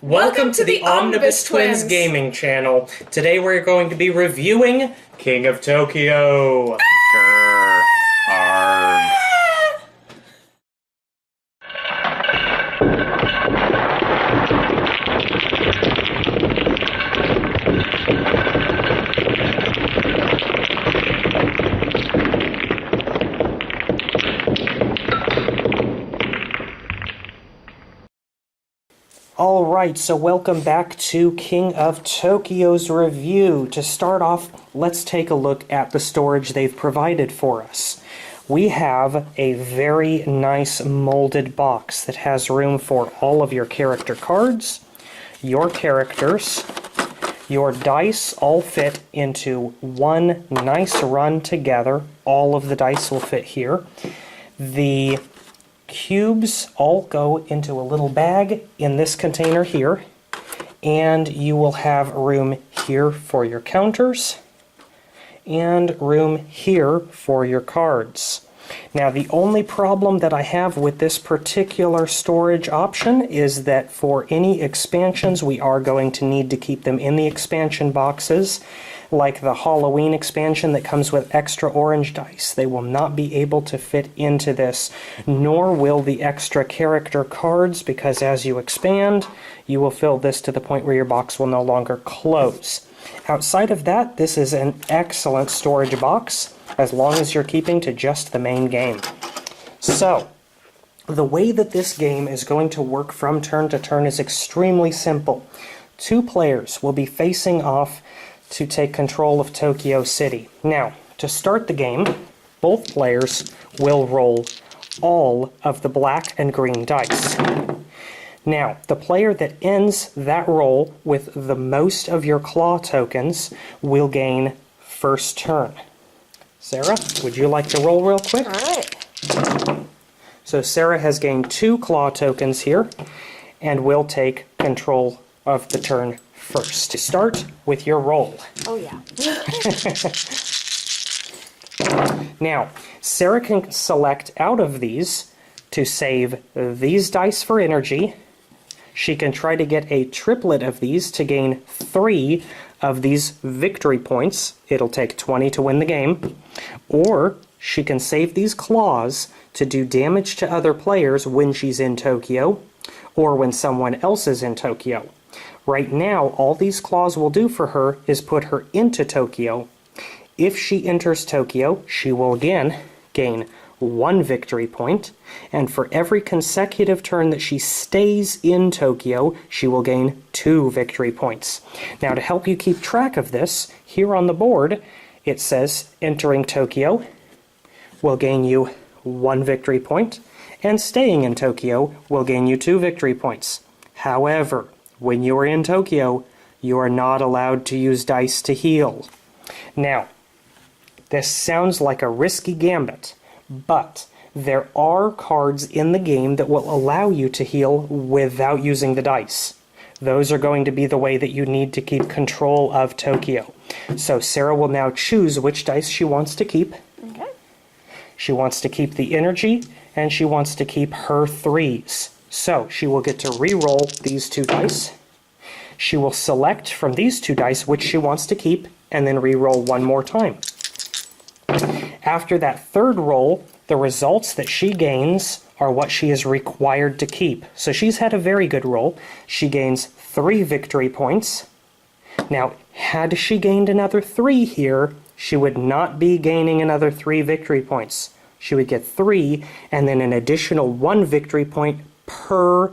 Welcome to the Omnibus Twins gaming channel. Today we're going to be reviewing King of Tokyo. Grr. Arg. Alright, so welcome back to King of Tokyo's review. To start off, let's take a look at the storage they've provided for us. We have a very nice molded box that has room for all of your character cards, your characters, your dice all fit into one nice run together. All of the dice will fit here. The cubes all go into a little bag in this container here, and you will have room here for your counters and room here for your cards. Now, the only problem that I have with this particular storage option is that for any expansions, we are going to need to keep them in the expansion boxes, like the Halloween expansion that comes with extra orange dice. They will not be able to fit into this, nor will the extra character cards, because as you expand, you will fill this to the point where your box will no longer close. Outside of that, this is an excellent storage box, as long as you're keeping to just the main game. So, the way that this game is going to work from turn to turn is extremely simple. Two players will be facing off to take control of Tokyo City. Now, to start the game, both players will roll all of the black and green dice. Now, the player that ends that roll with the most of your claw tokens will gain first turn. Sarah, would you like to roll real quick? All right. So Sarah has gained 2 claw tokens here, and will take control of the turn first. Start with your roll. Oh, yeah. Now, Sarah can select out of these to save these dice for energy. She can try to get a triplet of these to gain 3 of these victory points. It'll take 20 to win the game. Or she can save these claws to do damage to other players when she's in Tokyo, or when someone else is in Tokyo. Right now, all these claws will do for her is put her into Tokyo. If she enters Tokyo, she will again gain 1 victory point, and for every consecutive turn that she stays in Tokyo, she will gain 2 victory points. Now, to help you keep track of this, here on the board, it says entering Tokyo will gain you 1 victory point, and staying in Tokyo will gain you 2 victory points. However, when you are in Tokyo, you are not allowed to use dice to heal. Now, this sounds like a risky gambit, but there are cards in the game that will allow you to heal without using the dice. Those are going to be the way that you need to keep control of Tokyo. So Sarah will now choose which dice she wants to keep. Okay. She wants to keep the energy, and she wants to keep her 3s. So she will get to re-roll these 2 dice. She will select from these 2 dice which she wants to keep, and then re-roll 1 more time. After that 3rd roll, the results that she gains are what she is required to keep. So she's had a very good roll. She gains 3 victory points. Now, had she gained another 3 here, she would not be gaining another 3 victory points. She would get 3, and then an additional 1 victory point per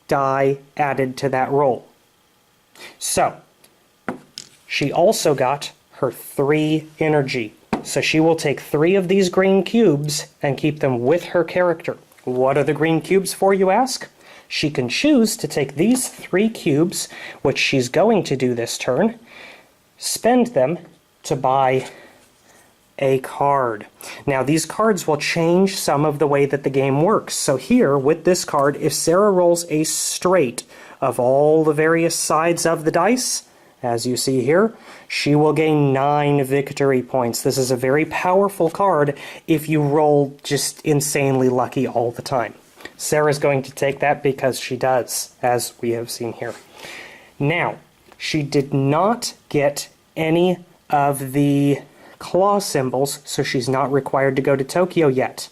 die added to that roll. So, she also got her 3 energy. So she will take 3 of these green cubes and keep them with her character. What are the green cubes for, you ask? She can choose to take these 3 cubes, which she's going to do this turn, spend them to buy a card. Now, these cards will change some of the way that the game works. So here, with this card, if Sarah rolls a straight of all the various sides of the dice, as you see here, she will gain 9 victory points. This is a very powerful card if you roll just insanely lucky all the time. Sarah's going to take that because she does, as we have seen here. Now, she did not get any of the claw symbols, so she's not required to go to Tokyo yet.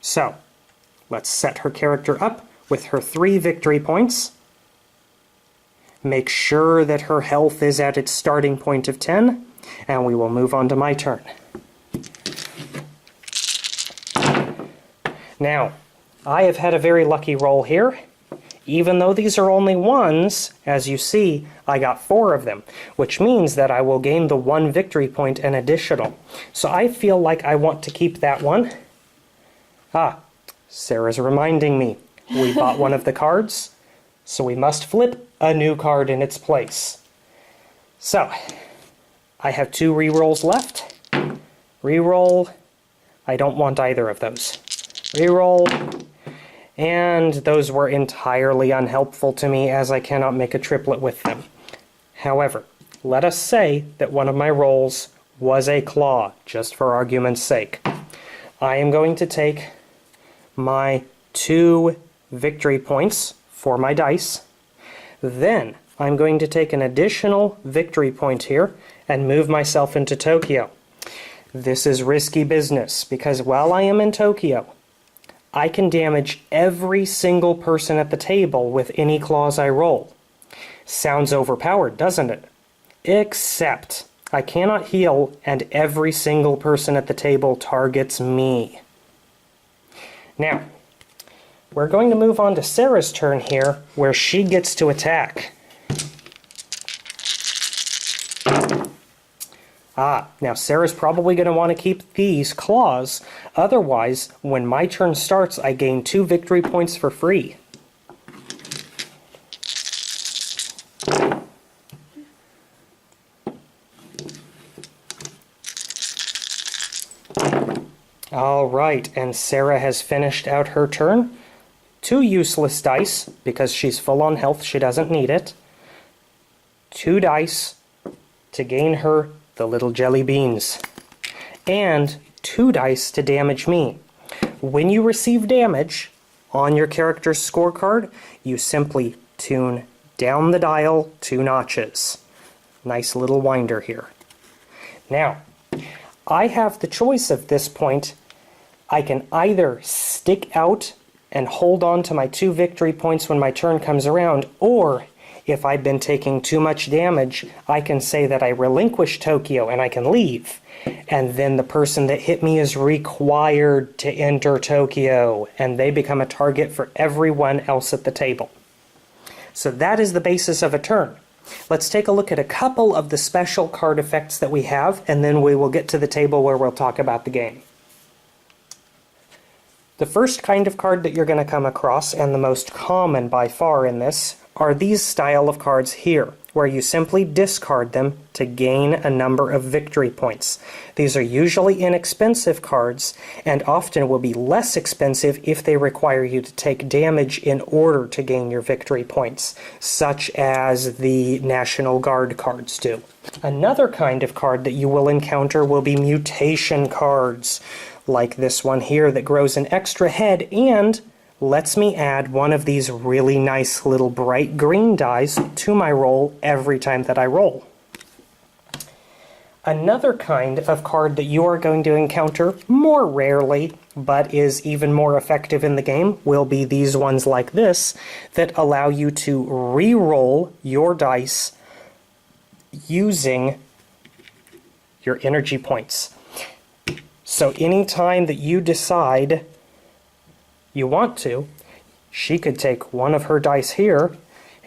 So, let's set her character up with her 3 victory points. Make sure that her health is at its starting point of 10, and we will move on to my turn. Now, I have had a very lucky roll here. Even though these are only 1s, as you see, I got 4 of them, which means that I will gain the 1 victory point an additional. So I feel like I want to keep that one. Ah, Sarah's reminding me. We bought one of the cards, so we must flip a new card in its place. So, I have 2 rerolls left. Reroll. I don't want either of those. Reroll. And those were entirely unhelpful to me as I cannot make a triplet with them. However, let us say that one of my rolls was a claw, just for argument's sake. I am going to take my 2 victory points for my dice. Then I'm going to take an additional victory point here and move myself into Tokyo. This is risky business because while I am in Tokyo, I can damage every single person at the table with any claws I roll. Sounds overpowered, doesn't it? Except I cannot heal and every single person at the table targets me. Now, we're going to move on to Sarah's turn here, where she gets to attack. Now Sarah's probably going to want to keep these claws. Otherwise, when my turn starts, I gain 2 victory points for free. Alright, and Sarah has finished out her turn. 2 useless dice, because she's full on health, she doesn't need it. 2 dice to gain her the little jelly beans. And 2 dice to damage me. When you receive damage on your character's scorecard, you simply tune down the dial 2 notches. Nice little winder here. Now, I have the choice at this point. I can either stick out and hold on to my 2 victory points when my turn comes around, or if I've been taking too much damage, I can say that I relinquish Tokyo and I can leave. And then the person that hit me is required to enter Tokyo, and they become a target for everyone else at the table. So that is the basis of a turn. Let's take a look at a couple of the special card effects that we have, and then we will get to the table where we'll talk about the game. The first kind of card that you're going to come across, and the most common by far in this, are these style of cards here, where you simply discard them to gain a number of victory points. These are usually inexpensive cards, and often will be less expensive if they require you to take damage in order to gain your victory points, such as the National Guard cards do. Another kind of card that you will encounter will be mutation cards, like this one here that grows an extra head and lets me add one of these really nice little bright green dies to my roll every time that I roll. Another kind of card that you are going to encounter more rarely, but is even more effective in the game, will be these ones like this that allow you to re-roll your dice using your energy points. So anytime that you decide you want to, she could take one of her dice here,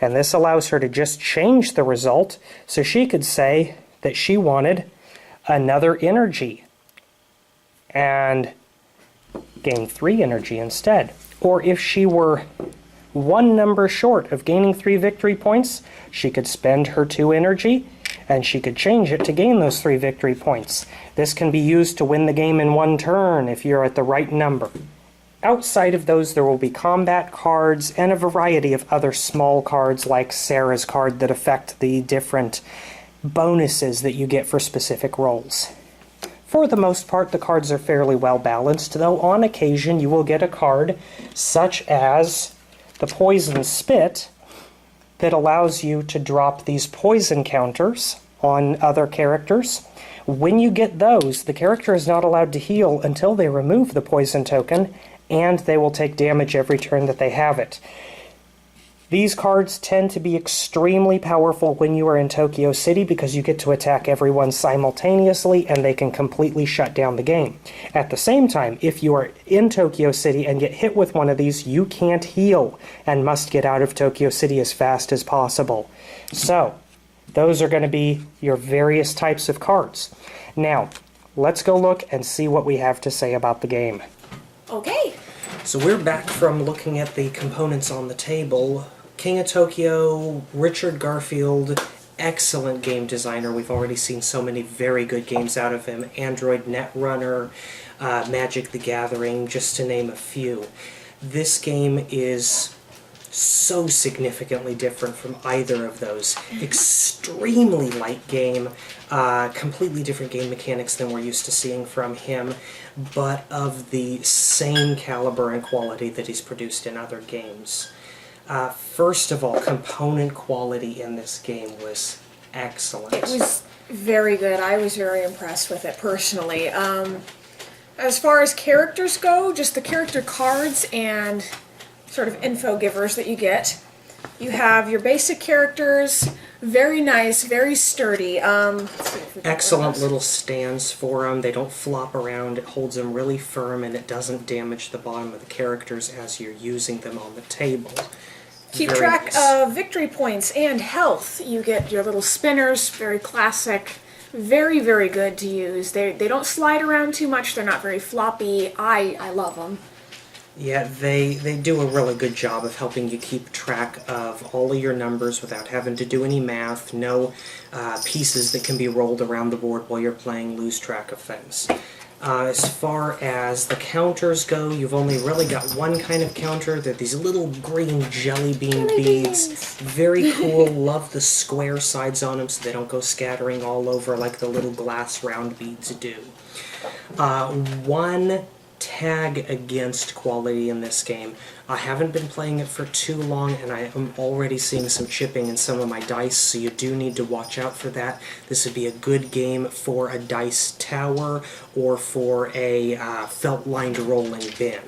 and this allows her to just change the result. So she could say that she wanted another energy and gain 3 energy instead. Or if she were one number short of gaining 3 victory points, she could spend her 2 energy and she could change it to gain those 3 victory points. This can be used to win the game in one turn if you're at the right number. Outside of those, there will be combat cards and a variety of other small cards like Sarah's card that affect the different bonuses that you get for specific rolls. For the most part, the cards are fairly well balanced, though on occasion you will get a card such as the Poison Spit that allows you to drop these poison counters on other characters. When you get those, the character is not allowed to heal until they remove the poison token, and they will take damage every turn that they have it. These cards tend to be extremely powerful when you are in Tokyo City because you get to attack everyone simultaneously and they can completely shut down the game. At the same time, if you are in Tokyo City and get hit with one of these, you can't heal and must get out of Tokyo City as fast as possible. So, those are going to be your various types of cards. Now, let's go look and see what we have to say about the game. Okay. So we're back from looking at the components on the table. King of Tokyo, Richard Garfield, excellent game designer. We've already seen so many very good games out of him. Android Netrunner, Magic the Gathering, just to name a few. This game is so significantly different from either of those. Extremely light game, completely different game mechanics than we're used to seeing from him, but of the same caliber and quality that he's produced in other games. First of all, component quality in this game was excellent. It was very good. I was very impressed with it personally. As far as characters go, just the character cards and sort of info givers that you get. You have your basic characters, very nice, very sturdy. Excellent little stands for them. They don't flop around. It holds them really firm and it doesn't damage the bottom of the characters as you're using them on the table. Keep Very track nice. of victory points and health. You get your little spinners, very classic, very, very good to use. They don't slide around too much. They're not very floppy. I love them. Yeah, they do a really good job of helping you keep track of all of your numbers without having to do any math. No pieces that can be rolled around the board while you're playing lose track of things. As far as the counters go, you've only really got one kind of counter. They're these little green jelly bean beads. Very cool. Love the square sides on them so they don't go scattering all over like the little glass round beads do. One tag against quality in this game. I haven't been playing it for too long and I am already seeing some chipping in some of my dice, so you do need to watch out for that. This would be a good game for a dice tower or for a felt-lined rolling bin.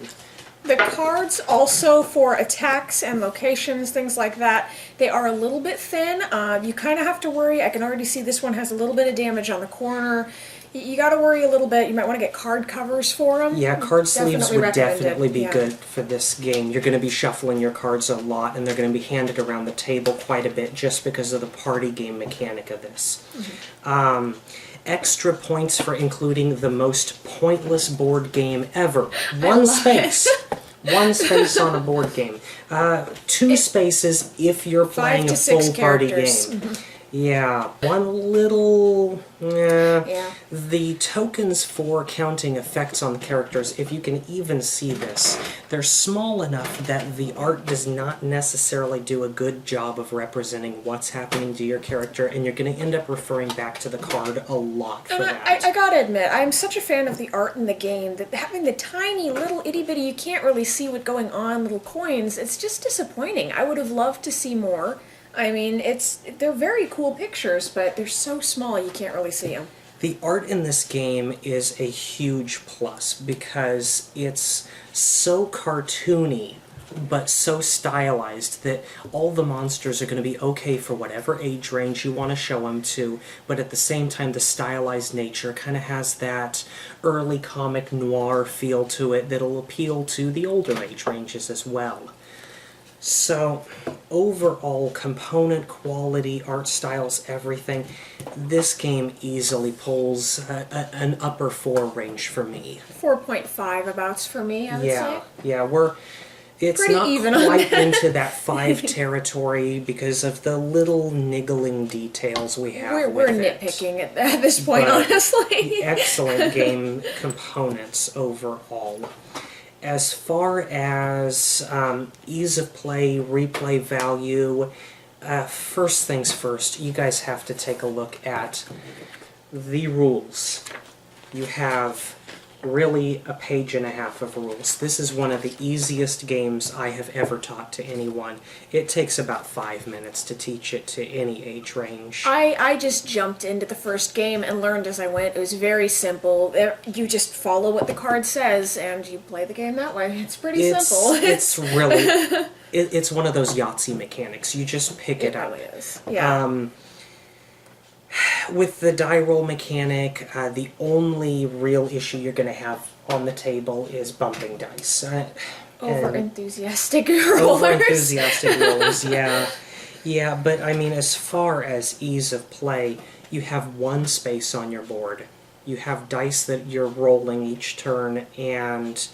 The cards also for attacks and locations, things like that, they are a little bit thin. You kind of have to worry. I can already see this one has a little bit of damage on the corner. You got to worry a little bit. You might want to get card covers for them. Yeah, card sleeves would definitely be yeah. good for this game. You're going to be shuffling your cards a lot, and they're going to be handed around the table quite a bit just because of the party game mechanic of this. Mm-hmm. Extra points for including the most pointless board game ever. One space. One space on a board game. Two spaces if you're playing a full party game. Mm-hmm. Yeah, one little... Yeah. The tokens for counting effects on the characters, if you can even see this, they're small enough that the art does not necessarily do a good job of representing what's happening to your character, and you're going to end up referring back to the card a lot for that. I gotta admit, I'm such a fan of the art in the game that having the tiny little itty-bitty, you can't really see what's going on, little coins, it's just disappointing. I would have loved to see more. I mean, they're very cool pictures, but they're so small you can't really see them. The art in this game is a huge plus because it's so cartoony but so stylized that all the monsters are going to be okay for whatever age range you want to show them to, but at the same time the stylized nature kind of has that early comic noir feel to it that'll appeal to the older age ranges as well. So, overall, component quality, art styles, everything, this game easily pulls an upper 4 range for me. 4.5 abouts for me, I would say. Yeah, it's pretty not even quite into that 5 territory because of the little niggling details we have We're with nitpicking at this point, But honestly. Excellent game components overall. As far as ease of play, replay value, first things first, you guys have to take a look at the rules. you have really a page and a half of rules. This is one of the easiest games I have ever taught to anyone. It takes about 5 minutes to teach it to any age range. I just jumped into the first game and learned as I went. It was very simple. You just follow what the card says and you play the game that way. It's pretty simple. It's really... it's one of those Yahtzee mechanics. You just pick it up. It really is. Yeah. With the die roll mechanic, the only real issue you're going to have on the table is bumping dice. Over-enthusiastic rollers. Over-enthusiastic rollers, yeah. Yeah, but I mean, as far as ease of play, you have one space on your board. You have dice that you're rolling each turn, and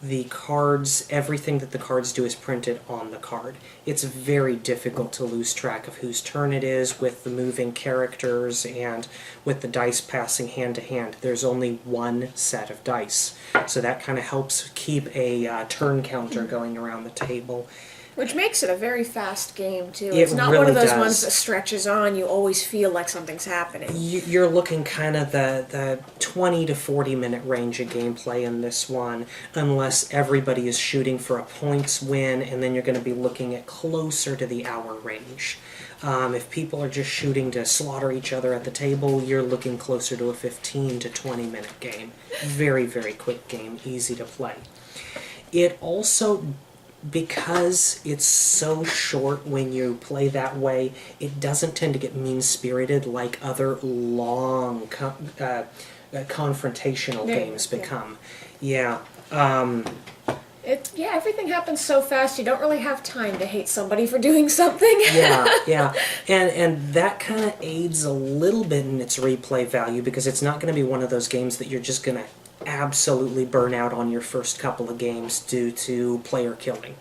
the cards, everything that the cards do is printed on the card. It's very difficult to lose track of whose turn it is with the moving characters and with the dice passing hand to hand. There's only one set of dice, so that kind of helps keep a turn counter going around the table. Which makes it a very fast game, too. It It's not really one of those does. ones that stretches on. You always feel like something's happening. You're looking kind of the 20 to 40 minute range of gameplay in this one, unless everybody is shooting for a points win, and then you're going to be looking at closer to the hour range. If people are just shooting to slaughter each other at the table, you're looking closer to a 15 to 20 minute game. Very, very quick game, easy to play. It also, because it's so short when you play that way, it doesn't tend to get mean-spirited like other long confrontational games become. Yeah. Everything happens so fast, you don't really have time to hate somebody for doing something. Yeah. And that kind of aids a little bit in its replay value, because it's not going to be one of those games that you're just going to absolutely burn out on your first couple of games due to player killing.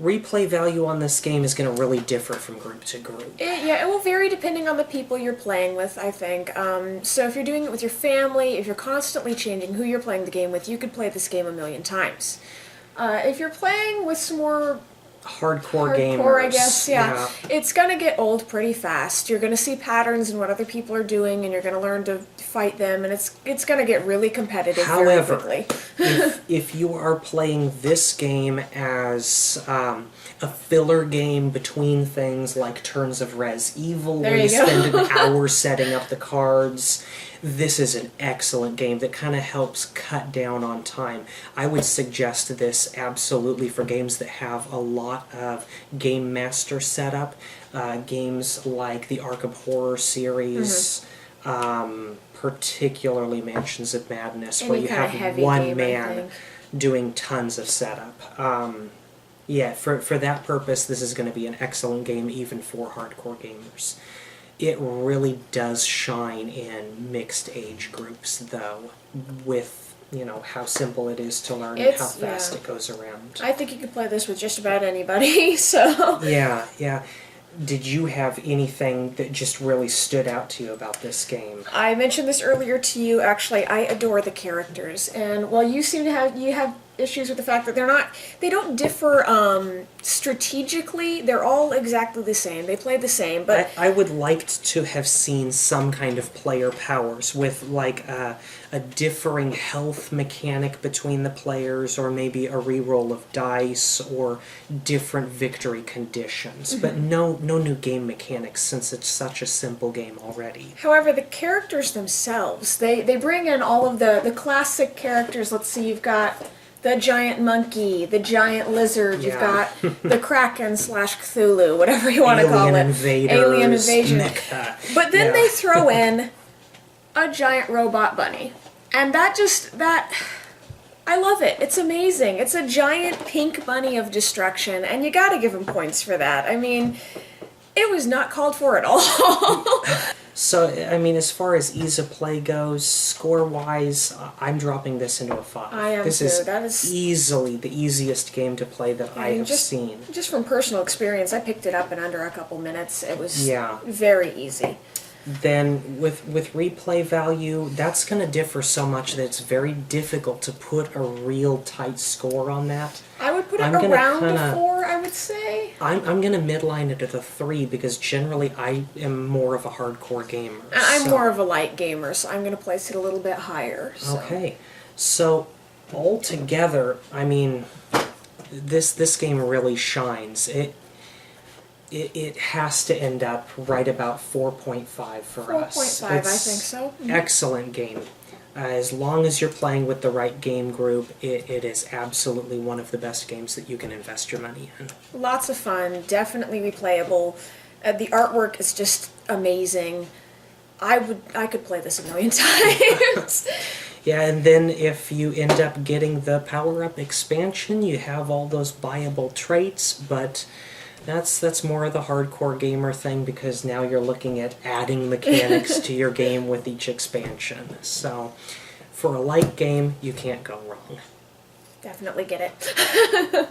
Replay value on this game is going to really differ from group to group. It will vary depending on the people you're playing with, I think. So if you're doing it with your family, if you're constantly changing who you're playing the game with, you could play this game a million times. If you're playing with some more hardcore gamers, I guess, yeah. It's going to get old pretty fast. You're going to see patterns in what other people are doing, and you're going to learn to fight them, and it's going to get really competitive very quickly. if you are playing this game as a filler game between things like turns of Res Evil, where you spend an hour setting up the cards, this is an excellent game that kind of helps cut down on time. I would suggest this absolutely for games that have a lot of game master setup, games like the Arkham Horror series, particularly Mansions of Madness, where you have one man doing tons of setup. Yeah, for that purpose, this is going to be an excellent game even for hardcore gamers. It really does shine in mixed age groups, though, with, you know, how simple it is to learn and how fast it goes around. I think you could play this with just about anybody, so... Yeah. Did you have anything that just really stood out to you about this game? I mentioned this earlier to you, actually. I adore the characters, and while you seem to have issues with the fact that they don't differ strategically, they're all exactly the same. They play the same, but... I would like to have seen some kind of player powers with, like, a differing health mechanic between the players, or maybe a reroll of dice, or different victory conditions. But no new game mechanics, since it's such a simple game already. However, the characters themselves, they bring in all of the classic characters. Let's see, you've got the giant monkey, the giant lizard, you've got the Kraken / Cthulhu, whatever you want to call it. Alien invasion. Mecha. But then they throw in a giant robot bunny. And that I love it. It's amazing. It's a giant pink bunny of destruction, and you gotta give them points for that. I mean, it was not called for at all. So, I mean, as far as ease of play goes, score-wise, I'm dropping this into a 5. I am this too. That is easily the easiest game to play that I have seen. Just from personal experience, I picked it up in under a couple minutes. It was very easy. Then with replay value, that's going to differ so much that it's very difficult to put a real tight score on that. I would put it around a 4, I would say. I'm going to midline it at a 3 because generally I am more of a hardcore gamer. I'm so- more of a light gamer, so I'm going to place it a little bit higher. So. Okay, so altogether, I mean, this game really shines. It has to end up right about 4.5 for us. 4.5, I think so. Excellent game. As long as you're playing with the right game group, it is absolutely one of the best games that you can invest your money in. Lots of fun, definitely replayable. The artwork is just amazing. I could play this a million times. Yeah, and then if you end up getting the power-up expansion, you have all those buyable traits, but that's more of the hardcore gamer thing because now you're looking at adding mechanics to your game with each expansion. So for a light game, you can't go wrong. Definitely get it.